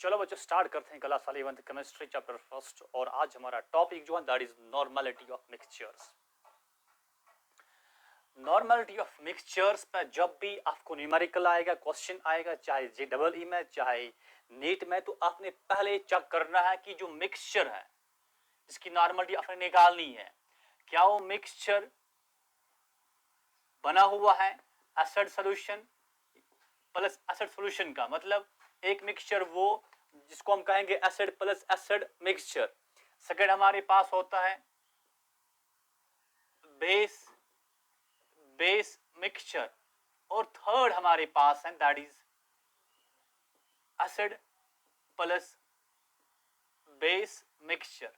चलो बच्चों स्टार्ट करते हैं class 11th chemistry chapter first. और आज हमारा टॉपिक जो है that is normality of mixtures. Normality of mixtures पे जब भी आपको न्यूमेरिकल आएगा, क्वेश्चन आएगा, चाहे JEE में चाहे नीट में, तो आपने पहले चेक करना है कि जो मिक्सचर है इसकी नॉर्मेलिटी आपने निकालनी है। क्या वो मिक्सचर बना हुआ है acid solution plus acid solution का, मतलब एक मिक्सचर वो जिसको हम कहेंगे acid plus acid mixture. Second हमारे पास होता है बेस बेस मिक्सचर। और थर्ड हमारे पास है that is acid plus base mixture.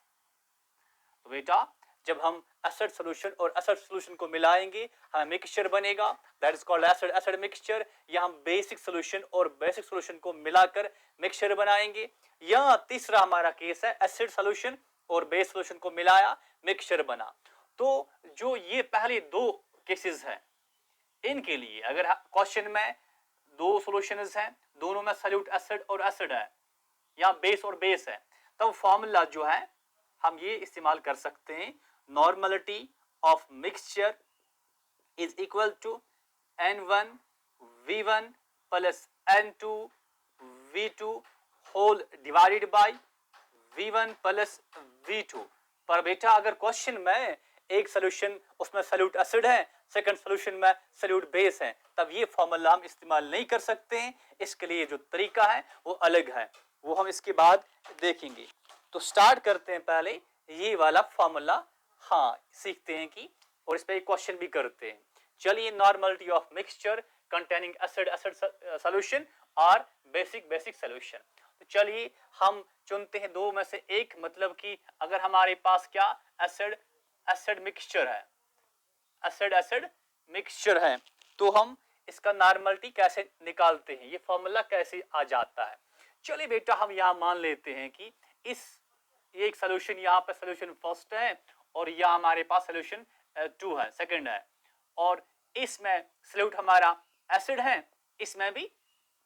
तो बेटा जब हम एसिड सॉल्यूशन और एसिड सॉल्यूशन को मिलाएंगे हमें मिक्सचर बनेगा, that is called acid acid mixture. या हम बेसिक सॉल्यूशन और बेसिक सॉल्यूशन को मिलाकर मिक्सचर बनाएंगे। या तीसरा हमारा केस है एसिड सॉल्यूशन और बेस सॉल्यूशन को मिलाया मिक्सचर बना। तो जो ये पहले दो केसेस हैं इनके लिए अगर क्वेश्चन में दो सॉल्यूशंस हैं, दोनों में सॉल्यूट एसिड और एसिड है या बेस और बेस है, तब फॉर्मूला जो है हम ये इस्तेमाल कर सकते हैं, normality of mixture is equal to N1 V1 plus N2 V2 whole divided by V1 plus V2। पर बेटा अगर क्वेश्चन में एक सोल्यूशन उसमें सॉल्यूट एसिड है, सेकंड सोल्यूशन में सॉल्यूट बेस है, तब ये फॉर्मूला हम इस्तेमाल नहीं कर सकते हैं। इसके लिए जो तरीका है वो अलग है, वो हम इसके बाद देखेंगे। तो स्टार्ट करते हैं पहले ये वाला फॉर्मूला, हाँ सीखते हैं कि, और इस पर एक क्वेश्चन भी करते हैं। चलिए normality of mixture containing acid acid solution और बेसिक बेसिक सॉल्यूशन। तो चलिए हम चुनते हैं दो में से एक, मतलब कि अगर हमारे पास क्या एसिड एसिड मिक्सचर है, एसिड एसिड मिक्सचर है, तो हम इसका नॉर्मेलिटी कैसे निकालते हैं, ये फॉर्मूला कैसे आ जाता है। चलिए बेटा हम यहाँ मान लेते हैं कि इस ये एक सोल्यूशन, यहाँ पे सोल्यूशन फर्स्ट है और यहाँ हमारे पास सोल्यूशन 2 है, सेकंड है, और इसमें सॉल्यूट हमारा एसिड है, इसमें भी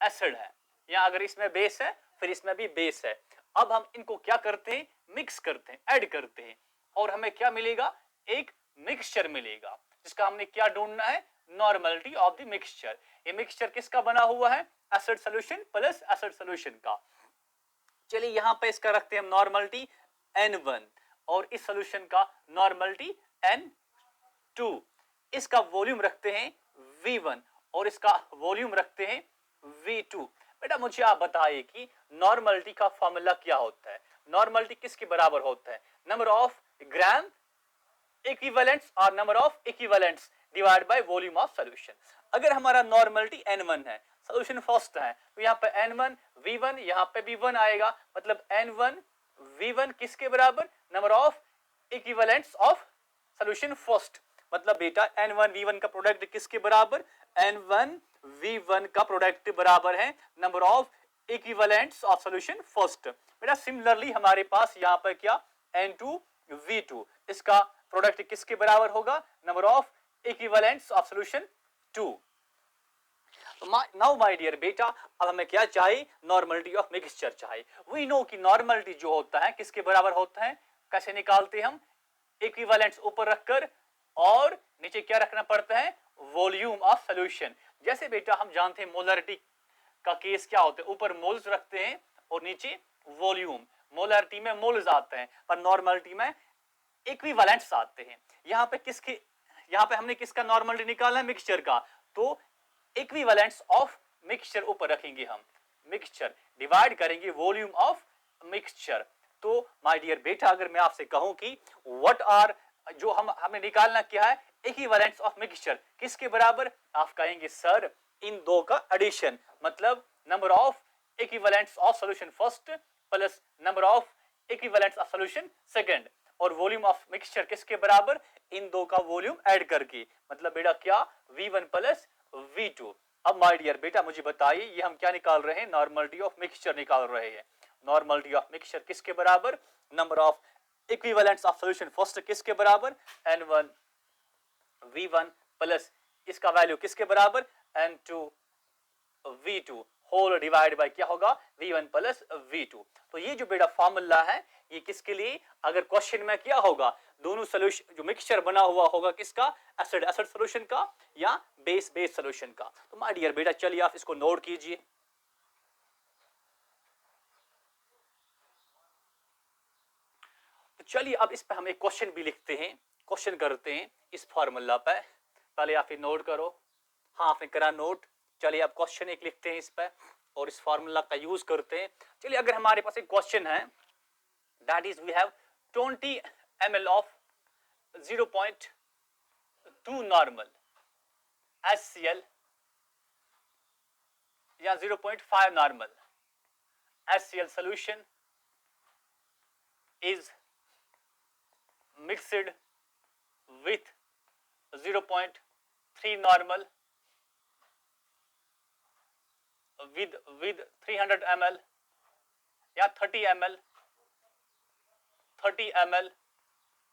एसिड है, या अगर इसमें बेस है फिर इसमें भी बेस है। अब हम इनको क्या करते हैं, मिक्स करते हैं, ऐड करते हैं, और हमें क्या मिलेगा, एक मिक्सचर मिलेगा जिसका हमने क्या ढूंढना है, नॉर्मेलिटी ऑफ द मिक्सचर। ये मिक्सचर किसका बना हुआ है, acid solution plus acid solution का। चलिए यहां पे इसका रखते हैं हम नॉर्मेलिटी N1 और इस सॉल्यूशन का नॉर्मेलिटी N2। इसका वॉल्यूम रखते हैं V1 और इसका वॉल्यूम रखते हैं V2। बेटा मुझे आप बताइए कि नॉर्मेलिटी का फॉर्मूला क्या होता है, नॉर्मेलिटी किसके बराबर होता है, नंबर ऑफ ग्राम इक्विवेलेंट्स और number of equivalents divide by volume of solution. अगर हमारा नॉर्मेलिटी N1 है, सॉल्यूशन फर्स्ट है, तो यहाँ पे N1 V1, यहाँ पे भी 1 आएगा, मतलब N1 V1 किसके बराबर, number of equivalents of solution first. मतलब बेटा N1 V1 का प्रोडक्ट किसके बराबर, N1 V1 का प्रोडक्ट बराबर है number of equivalents of solution first. बेटा सिमिलरली हमारे पास यहाँ पर क्या N2 V2, इसका प्रोडक्ट किसके बराबर होगा, number of equivalents of solution 2। Now my dear बेटा अब हमें क्या चाहिए, नॉर्मेलिटी ऑफ मिक्सचर चाहिए। वी नो कि नॉर्मेलिटी जो होता है किसके बराबर होता है, कैसे निकालते हैं हम, इक्विवेलेंट्स ऊपर रखकर और नीचे क्या रखना पड़ता है, वॉल्यूम ऑफ सॉल्यूशन। जैसे बेटा हम जानते हैं मोलरिटी का केस क्या होता है, ऊपर मोल्स रखते हैं और नीचे वॉल्यूम। मोलरिटी में मोल्स आते हैं पर नॉर्मेलिटी में इक्विवेलेंट्स आते हैं। यहाँ पे हमने किसका नॉर्मेलिटी निकालना है, मिक्सचर का, तो इक्विवेलेंट्स ऑफ मिक्सचर ऊपर रखेंगे हम, मिक्सचर डिवाइड करेंगे वॉल्यूम ऑफ मिक्सचर। तो माय डियर बेटा अगर मैं आपसे कहूं कि व्हाट आर, जो हमें निकालना क्या है, इक्विवेलेंट्स ऑफ मिक्सचर किसके बराबर, आप कहेंगे सर इन दो का एडिशन, मतलब number of equivalents of solution first plus number of equivalents of solution second, और वॉल्यूम ऑफ मिक्सचर किसके बराबर, इन दो का वॉल्यूम ऐड करके, मतलब बेटा क्या V1 प्लस V2। अब माय डियर बेटा मुझे बताइए ये हम क्या निकाल रहे हैं, नॉर्मेलिटी ऑफ मिक्सचर निकाल रहे हैं। नॉर्मेलिटी ऑफ मिक्सचर किसके बराबर, number of equivalents of solution first किसके बराबर, N1 V1 प्लस इसका वैल्यू किसके बराबर, N2 V2 whole divide bye क्या होगा V1 प्लस V2। तो ये जो बेटा फॉर्मूला है ये किसके लिए, अगर क्वेश्चन में क्या होगा दोनों सोल्यूशन जो मिक्सचर बना हुआ होगा किसका, एसिड एसिड सोल्यूशन का या बेस बेस सोल्यूशन का। तो माय डियर बेटा चलिए आप इसको नोट कीजिए। तो चलिए अब इस पे हम एक क्वेश्चन भी लिखते हैं, क्वेश्चन करते हैं इस फॉर्मूला पे। पहले आप नोट करो, हाँ आपने करा नोट। चलिए अब क्वेश्चन एक लिखते हैं इस पे और इस फॉर्मूला का यूज करते हैं। चलिए अगर हमारे पास एक क्वेश्चन है that is we have 20 ml of 0.2 normal HCl या 0.5 normal HCl solution is mixed with 0.3 normal with 300 ml या 30 ml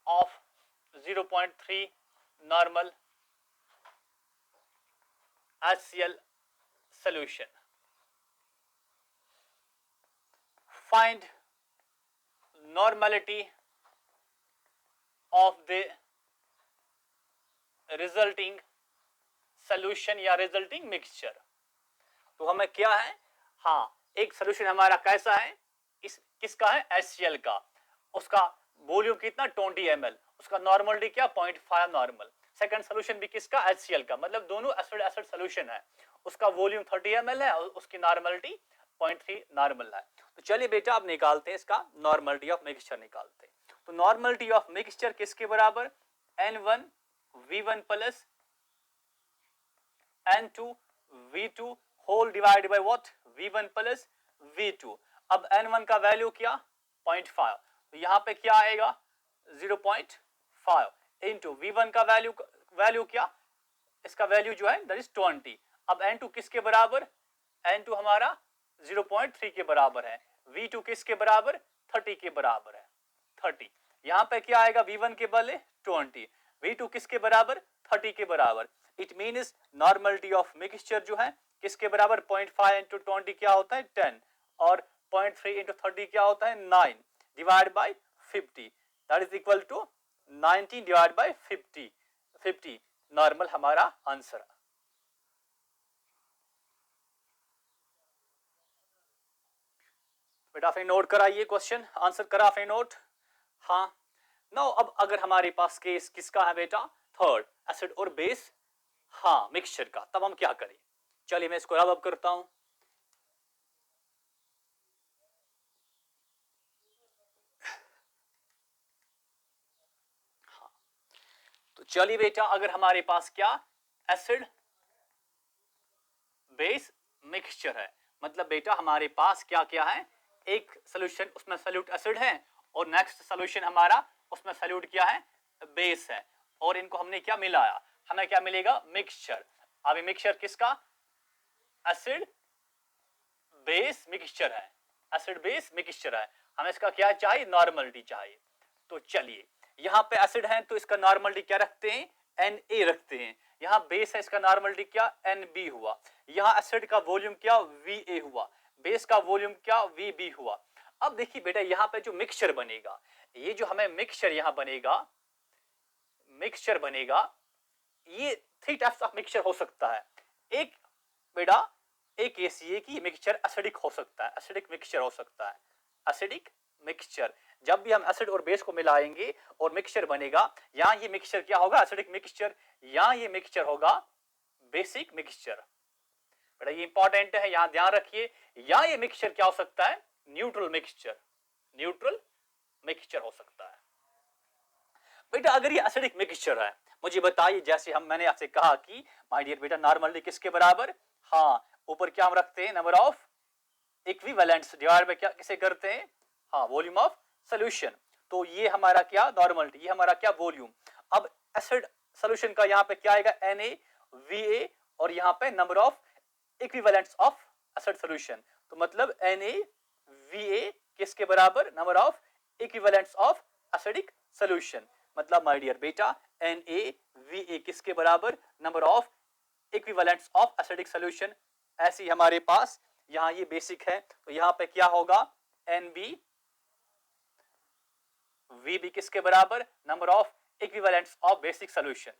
of 0.3 normal HCl solution. Find normality of the resulting solution या resulting mixture। तो हमें क्या है, हाँ एक सोल्यूशन हमारा कैसा है, इस किसका है HCl का, उसका वॉल्यूम कितना 20 ml, उसका नॉर्मलिटी क्या 0.5 नॉर्मल। सेकंड सोल्यूशन भी किसका HCl का, मतलब दोनों एसिड एसिड सोल्यूशन है, उसका वॉल्यूम 30 ml है और उसकी नॉर्मलिटी 0.3 नॉर्मल है। तो चलिए बेटा अब निकालते हैं इसका नॉर्मलिटी ऑफ मिक्सचर निकालते हैं। तो नॉर्मलिटी ऑफ मिक्सचर किसके बराबर, N1 V1 plus N2 V2 whole divide by what V1 plus V2। अब N1 का वैल्यू क्या 0.5, तो यहाँ पे क्या आएगा 0.5 इंटू V1 का वैल्यू क्या, इसका वैल्यू जो है दैट इज 20। अब N2 किसके बराबर, N2 हमारा 0.3 के बराबर है, V2 किसके बराबर 30 के बराबर है 30। यहाँ पे क्या आएगा V1 के बदले 20, V2 किसके बराबर 30 के बराबर। It means normality of mixture जो है किसके बराबर 0.5 इंटू 20 क्या होता है 10 और 0.3 इंटू 30 क्या होता है 9 divide by 50 that is equal to 19 divide by 50 normal हमारा आंसर। बेटा आपने नोट कराइए क्वेश्चन, आंसर करा आपने नोट, हाँ। नो अब अगर हमारे पास केस किसका है बेटा थर्ड एसिड और बेस, हाँ मिक्सचर का, तब हम क्या करें। चलिए मैं इसको रब अप करता हूं। हाँ तो चलिए बेटा अगर हमारे पास क्या एसिड बेस मिक्सचर है, मतलब बेटा हमारे पास क्या क्या है, एक सोल्यूशन उसमें सॉल्यूट एसिड है और नेक्स्ट सोल्यूशन हमारा उसमें सॉल्यूट क्या है बेस है, और इनको हमने क्या मिलाया, हमें क्या मिलेगा मिक्सचर। अब ये मिक्सचर किसका एसिड बेस मिक्सचर है, एसिड बेस मिक्सचर है, हमें इसका क्या चाहिए नॉर्मलिटी चाहिए। तो चलिए यहाँ पे एसिड है तो इसका नॉर्मलिटी क्या रखते हैं Na रखते हैं, यहाँ बेस है इसका नॉर्मलिटी क्या Nb हुआ, यहाँ एसिड का वॉल्यूम क्या Va हुआ, बेस का वॉल्यूम क्या Vb हुआ। अब देखिए बेटा यहाँ पे जो मिक्सचर बनेगा, ये जो हमें मिक्सचर यहाँ बनेगा, मिक्सचर बनेगा, ये 3 टाइप्स ऑफ मिक्सचर हो सकता है। एक बेटा एक केस ये कि मिक्सचर एसिडिक हो सकता है, एसिडिक मिक्सचर हो सकता है, एसिडिक मिक्सचर जब भी हम एसिड और बेस को मिलाएंगे और मिक्सचर बनेगा, यहाँ ये मिक्सचर क्या होगा एसिडिक मिक्सचर, यहाँ ये मिक्सचर होगा बेसिक मिक्सचर। बेटा ये इंपॉर्टेंट है, यहाँ ध्यान रखिए, या ये मिक्सचर क्या हो सकता है न्यूट्रल मिक्सचर, न्यूट्रल मिक्सचर हो सकता है। बेटा अगर ये एसिडिक मिक्सचर है, मुझे बताइए जैसे मैंने आपसे कहा कि माय डियर बेटा नॉर्मली किसके बराबर, हाँ ऊपर क्या हम रखते हैं number of equivalents divide by क्या किसे करते हैं, हाँ वॉल्यूम ऑफ सॉल्यूशन। तो ये हमारा क्या नॉर्मलिटी, ये हमारा क्या वॉल्यूम। अब एसिड सॉल्यूशन का यहाँ पे क्या आएगा Na Va और यहाँ पे number of equivalents of acid solution, तो मतलब Na Va किसके बराबर number of equivalents of acidic solution, मतलब माय डियर बेटा Na Va किसके बराबर number of equivalents of acidic solution. ऐसे ही हमारे पास यहाँ ये बेसिक है, तो यहाँ पे क्या होगा, NB VB किसके बराबर, number of equivalents of basic solution.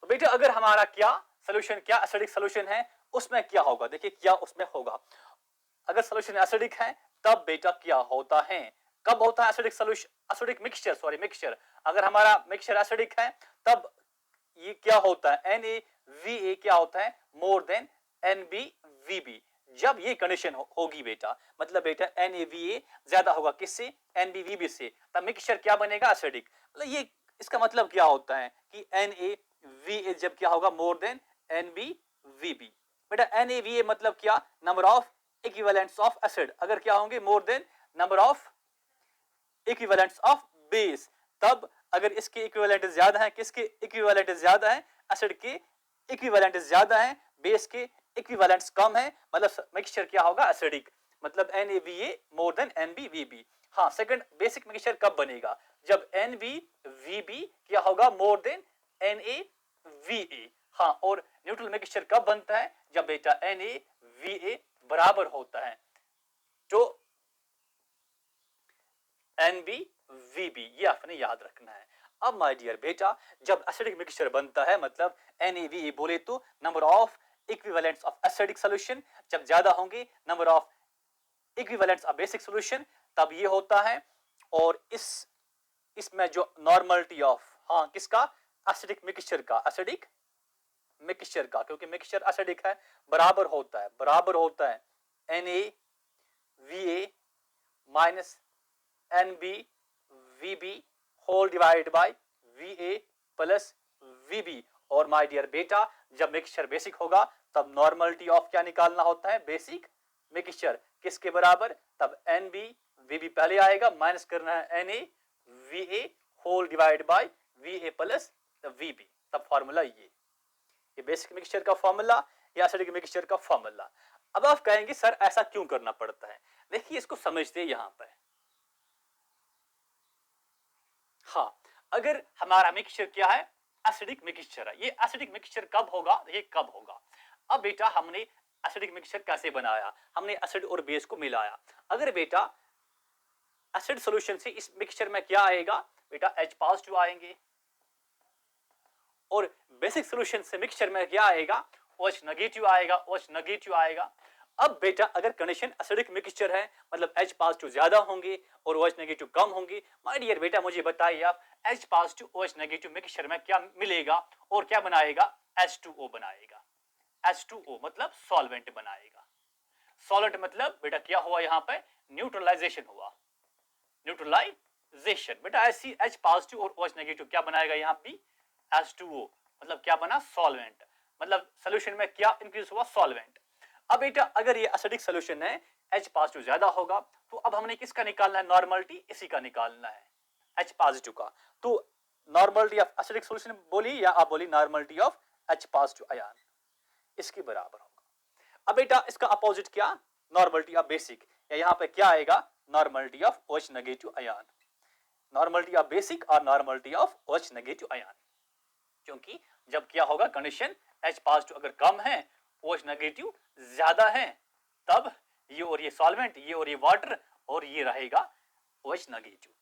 तो बेटा अगर हमारा क्या सोल्यूशन, क्या एसिडिक सोल्यूशन है, उसमें क्या होगा, देखिए क्या उसमें होगा। अगर सोल्यूशन एसिडिक है तब बेटा क्या होता है, कब होता है acidic solution, acidic mixture, sorry mixture, अगर हमारा मिक्सचर एसिडिक है तब ये क्या होता है, NaVA क्या होता है, मोर देन NbVb। जब ये कंडीशन होगी बेटा, मतलब बेटा NaVA ज्यादा होगा किससे, NbVb से, तब मिक्सचर क्या बनेगा, एसिडिक। मतलब ये इसका मतलब क्या होता है कि NaVA जब क्या होगा, मोर देन NbVb। बेटा NaVA मतलब क्या, number of equivalents of acid, अगर क्या होंगे, more than number of equivalents of base, तब अगर इसके इक्विवेलेंट ज्यादा है, किसके इक्विवेलेंट ज्यादा है, एसिड के इक्विवेलेंट ज्यादा है, बेस के इक्विवेलेंट्स कम है, मतलब मिक्सचर क्या होगा, एसिडिक, मतलब NaVA मोर देन NbVb। हाँ, सेकंड बेसिक मिक्सचर कब बनेगा, जब NbVb क्या होगा, मोर देन NaVA। हाँ, और न्यूट्रल मिक्सचर कब बनता है, जब बेटा NaVA बराबर होता है जो NbVb, ये आपने याद रखना है। अब माय डियर बेटा, जब एसिडिक मिक्सचर बनता है, मतलब NaVA बोले तो number of equivalents of acidic solution जब ज्यादा होंगे, number of equivalents of basic solution, तब ये होता है। और इसमें जो नॉर्मलिटी ऑफ, हाँ किसका, एसिडिक मिक्सचर का, एसिडिक मिक्सचर का, क्योंकि मिक्सचर एसिडिक है, बराबर होता है NaVA minus NbVb whole divide by Va plus Vb। और माय डियर बेटा, जब मिक्सचर बेसिक होगा तब नॉर्मलिटी ऑफ क्या निकालना होता है, बेसिक मिक्सचर किसके बराबर, तब NbVb पहले आएगा, माइनस करना है NaVA whole divide by Va plus Vb, तब फॉर्मूला ये बेसिक मिक्सचर का फॉर्मूला या एसिडिक मिक्सचर का फॉर्मूला। अब आप कहेंगे सर ऐसा क्यों करना पड़ता है, देखिए इसको समझते यहां पर। हाँ, अगर हमारा मिक्सचर क्या है, एसिडिक मिक्सचर है, ये एसिडिक मिक्सचर कब होगा, ये कब होगा। अब बेटा हमने एसिडिक मिक्सचर कैसे बनाया, हमने एसिड और बेस को मिलाया। अगर बेटा एसिड सॉल्यूशन से इस मिक्सचर में क्या आएगा बेटा, H पॉजिटिव आएंगे, और बेसिक सॉल्यूशन से मिक्सचर में क्या आएगा, OH नेगेटिव आएगा, OH नेगेटिव आएगा। अब बेटा अगर कंडीशन एसिडिक मिक्सचर है, मतलब H पॉजिटिव ज्यादा होंगे और OH नेगेटिव कम होंगे। माय डियर बेटा मुझे बताइए आप, H positive OH negative mixture में क्या मिलेगा और क्या बनाएगा, H2O बनाएगा। H2O मतलब सॉल्वेंट बनाएगा। सॉल्वेंट मतलब बेटा क्या हुआ, यहाँ पे न्यूट्रलाइजेशन हुआ, न्यूट्रलाइजेशन। बेटा ऐसी H पॉजिटिव और OH नेगेटिव क्या बनाएगा, यहाँ भी H2O, मतलब क्या बना, सॉल्वेंट, मतलब सोल्यूशन में क्या इंक्रीज हुआ, सॉल्वेंट। अब बेटा अगर ये एसिडिक सोल्यूशन है, H पॉजिटिव ज्यादा होगा, तो अब हमने किसका निकालना है, नॉर्मलिटी इसी का निकालना है, H पॉजिटिव का। तो नॉर्मलिटी ऑफ एसिडिक सोल्यूशन बोली या आप बोली normality of H positive ion, इसके बराबर होगा। अब बेटा इसका अपोजिट क्या, नॉर्मलिटी ऑफ बेसिक, या यहाँ पे क्या आएगा, normality of OH negative ion, normality of basic और normality of OH negative ion. क्योंकि जब क्या होगा, कंडीशन H पॉजिटिव अगर कम है, OH नेगेटिव ज्यादा है, तब ये और ये सॉल्वेंट, ये और ये वाटर, और ये रहेगा OH नेगेटिव।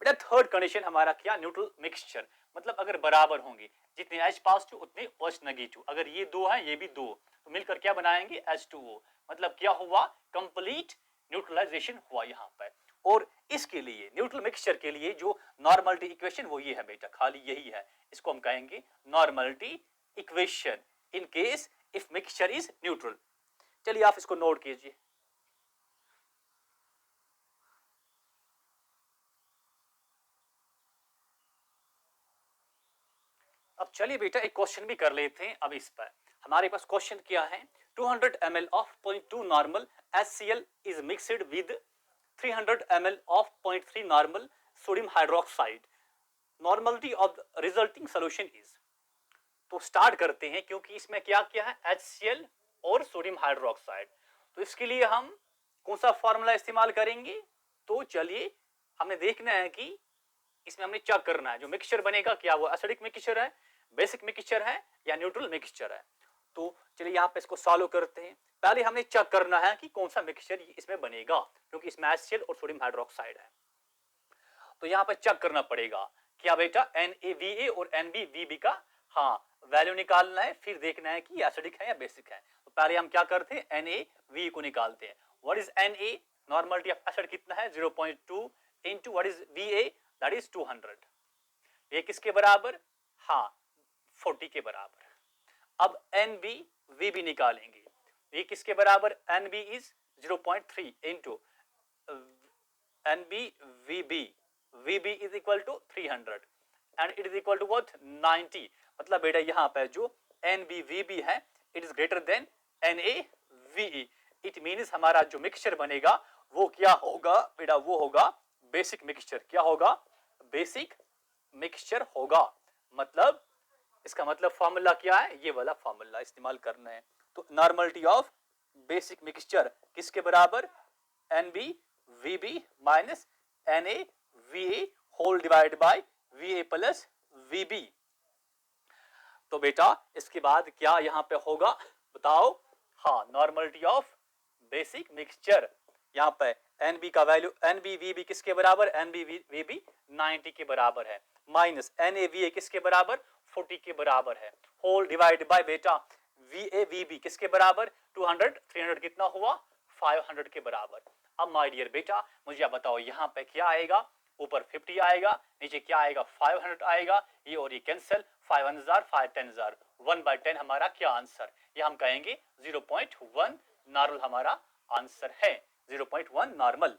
बेटा थर्ड कंडीशन हमारा क्या, न्यूट्रल मिक्सचर, मतलब अगर बराबर होंगे, जितने H पॉजिटिव उतने OH नेगेटिव, अगर ये दो है ये भी दो, तो मिलकर क्या बनाएंगे, H2O, मतलब क्या हुआ, कंप्लीट न्यूट्रलाइजेशन हुआ यहाँ पर। और इसके लिए न्यूट्रल मिक्सचर के लिए जो नॉर्मलिटी इक्वेशन वो ये है बेटा, खाली यही है, इसको हम कहेंगे normality equation in case if mixture is neutral. चलिए आप इसको नोट कीजिए। अब चलिए बेटा एक क्वेश्चन भी कर लेते हैं। अब इस पर हमारे पास क्वेश्चन क्या है, 200 ml of 0.2 normal HCl is mixed with 300 ml of 0.3 normal sodium hydroxide. Normality of the resulting solution is। तो स्टार्ट करते हैं, क्योंकि इसमें क्या क्या है, HCl और सोडियम हाइड्रोक्साइड। तो इसके लिए हम कौन सा फॉर्मूला इस्तेमाल करेंगे, तो चलिए हमने देखना है कि इसमें हमने चेक करना है जो मिक्सचर बनेगा क्या वो एसिडिक मिक्सचर है, बेसिक मिक्सचर है या न्यूट्रल मिक्सचर है। तो चलिए यहाँ पे इसको सॉल्व करते हैं। पहले हमें चेक करना है कि कौन सा मिक्सचर इसमें बनेगा, क्योंकि इसमें HCl और सोडियम हाइड्रोक्साइड है। तो यहाँ पे चेक करना पड़ेगा क्या बेटा, NaVa और NbVb का हाँ वैल्यू निकालना है, फिर देखना है कि एसिडिक है या बेसिक है। तो पहले हम क्या करते हैं, NaVe को निकालते हैं। What is Na? Normality of acid कितना है 0.2 into what is Va, that is 200। ये किसके बराबर, हाँ 40 के बराबर। अब NbVb निकालेंगे, ये किसके बराबर, Nb is 0.3 into NbVb, Vb is equal to 300 and it is equal to what 90। मतलब बेटा यहाँ पे जो NbVb है it is greater than NaVe। it means हमारा जो मिक्सचर बनेगा वो क्या होगा बेटा, वो होगा बेसिक मिक्सचर। क्या होगा, बेसिक मिक्सचर होगा। मतलब इसका मतलब फॉर्मूला क्या है, ये वाला फॉर्मूला इस्तेमाल करना है। तो नॉर्मलिटी ऑफ बेसिक मिक्सचर किसके बराबर, NbVb minus NaVa whole divide by Va plus Vb। तो बेटा इसके बाद क्या यहाँ पे होगा बताओ, हाँ नॉर्मलिटी ऑफ बेसिक मिक्सचर। यहाँ पे Nb का वैल्यू, NbVb किसके बराबर, NbVb 90 के बराबर है, माइनस NaVa किसके बराबर 40 के बराबर है, होल डिवाइड बाय बेटा VaVb किसके बराबर 200, 300 कितना हुआ 500 के बराबर। अब माय डियर बेटा मुझे आप बताओ यहाँ पे क्या आएगा, ऊपर 50 आएगा, नीचे क्या आएगा 500 आएगा, ये और ये कैंसिल, 5,000 5 10,000, 1/10 हमारा क्या आंसर, ये हम कहेंगे 0.1 नॉर्मल हमारा आंसर है, 0.1 नॉर्मल।